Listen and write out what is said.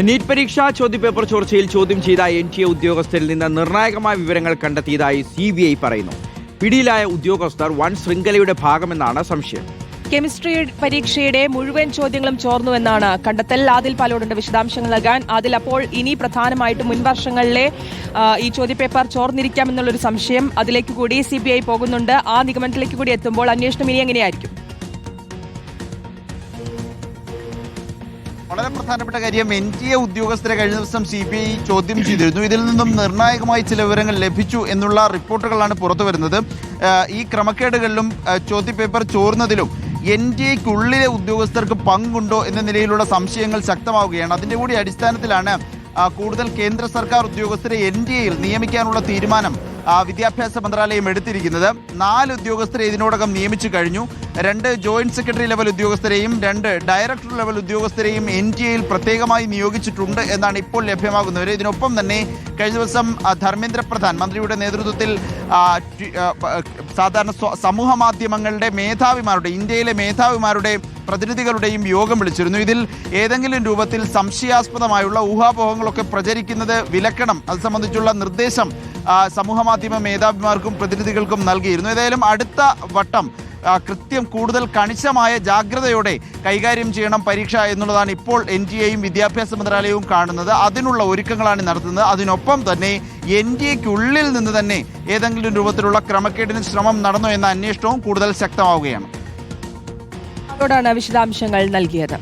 NEET പരീക്ഷാ ചോദ്യപേപ്പർ ചോർച്ചയിൽ ചോദ്യം ചെയ്ത NTA ഉദ്യോഗസ്ഥരിൽ നിന്ന് നിർണായകമായ വിവരങ്ങൾ കണ്ടെത്തിയതായി CBI പറയുന്നു. പിടിയിലായ ഉദ്യോഗസ്ഥർ വൻ ശൃംഖലയുടെ ഭാഗമെന്നാണ് സംശയം. കെമിസ്ട്രി പരീക്ഷയുടെ മുഴുവൻ ചോദ്യങ്ങളും ചോർന്നുവെന്നാണ് കണ്ടെത്തൽ. ആദിൽ പാലോടുണ്ട് വിശദാംശങ്ങൾ നൽകാൻ. അതിൽ അപ്പോൾ ഇനി പ്രധാനമായിട്ടും മുൻവർഷങ്ങളിലെ ഈ ചോദ്യപേപ്പർ ചോർന്നിരിക്കാമെന്നുള്ളൊരു സംശയം അതിലേക്ക് കൂടി CBI പോകുന്നുണ്ട്. ആ നിഗമനത്തിലേക്ക് കൂടി എത്തുമ്പോൾ അന്വേഷണം ഇനി എങ്ങനെയായിരിക്കും? വളരെ പ്രധാനപ്പെട്ട കാര്യം, NTA ഉദ്യോഗസ്ഥരെ കഴിഞ്ഞ ദിവസം CBI ചോദ്യം ചെയ്തിരുന്നു. ഇതിൽ നിന്നും നിർണായകമായി ചില വിവരങ്ങൾ ലഭിച്ചു എന്നുള്ള റിപ്പോർട്ടുകളാണ് പുറത്തു വരുന്നത്. ഈ ക്രമക്കേടുകളിലും ചോദ്യപേപ്പർ ചോർന്നതിലും NTAക്കുള്ളിലെ ഉദ്യോഗസ്ഥർക്ക് പങ്കുണ്ടോ എന്ന നിലയിലുള്ള സംശയങ്ങൾ ശക്തമാവുകയാണ്. അതിൻ്റെ കൂടി അടിസ്ഥാനത്തിലാണ് കൂടുതൽ കേന്ദ്ര സർക്കാർ ഉദ്യോഗസ്ഥരെ NTAയിൽ നിയമിക്കാനുള്ള തീരുമാനം വിദ്യാഭ്യാസ മന്ത്രാലയം എടുത്തിരിക്കുന്നത്. 4 ഉദ്യോഗസ്ഥരെ ഇതിനോടകം നിയമിച്ചു കഴിഞ്ഞു. 2 ജോയിന്റ് സെക്രട്ടറി ലെവൽ ഉദ്യോഗസ്ഥരെയും 2 ഡയറക്ടർ ലെവൽ ഉദ്യോഗസ്ഥരെയും NTAയിൽ പ്രത്യേകമായി നിയോഗിച്ചിട്ടുണ്ട് എന്നാണ് ഇപ്പോൾ ലഭ്യമാകുന്നവർ. ഇതിനൊപ്പം തന്നെ കഴിഞ്ഞ ദിവസം ധർമ്മേന്ദ്ര പ്രധാൻ മന്ത്രിയുടെ നേതൃത്വത്തിൽ സാധാരണ സമൂഹ മാധ്യമങ്ങളുടെ മേധാവിമാരുടെ, ഇന്ത്യയിലെ മേധാവിമാരുടെ പ്രതിനിധികളുടെയും യോഗം വിളിച്ചിരുന്നു. ഇതിൽ ഏതെങ്കിലും രൂപത്തിൽ സംശയാസ്പദമായുള്ള ഊഹാപോഹങ്ങളൊക്കെ പ്രചരിക്കുന്നത് വിലക്കണം. അത് സംബന്ധിച്ചുള്ള നിർദ്ദേശം സമൂഹ മാധ്യമ മേധാവിമാർക്കും പ്രതിനിധികൾക്കും നൽകിയിരുന്നു. ഏതായാലും അടുത്ത വട്ടം കൃത്യം കൂടുതൽ കണിശമായ ജാഗ്രതയോടെ കൈകാര്യം ചെയ്യണം പരീക്ഷ എന്നുള്ളതാണ് ഇപ്പോൾ NTAയും വിദ്യാഭ്യാസ മന്ത്രാലയവും കാണുന്നത്. അതിനുള്ള ഒരുക്കങ്ങളാണ് നടത്തുന്നത്. അതിനൊപ്പം തന്നെ NTAക്കുള്ളിൽ നിന്ന് തന്നെ ഏതെങ്കിലും രൂപത്തിലുള്ള ക്രമക്കേടിന് ശ്രമം നടന്നോ എന്ന അന്വേഷണവും കൂടുതൽ ശക്തമാവുകയാണ്. വിശദാംശങ്ങൾ നൽകിയത്.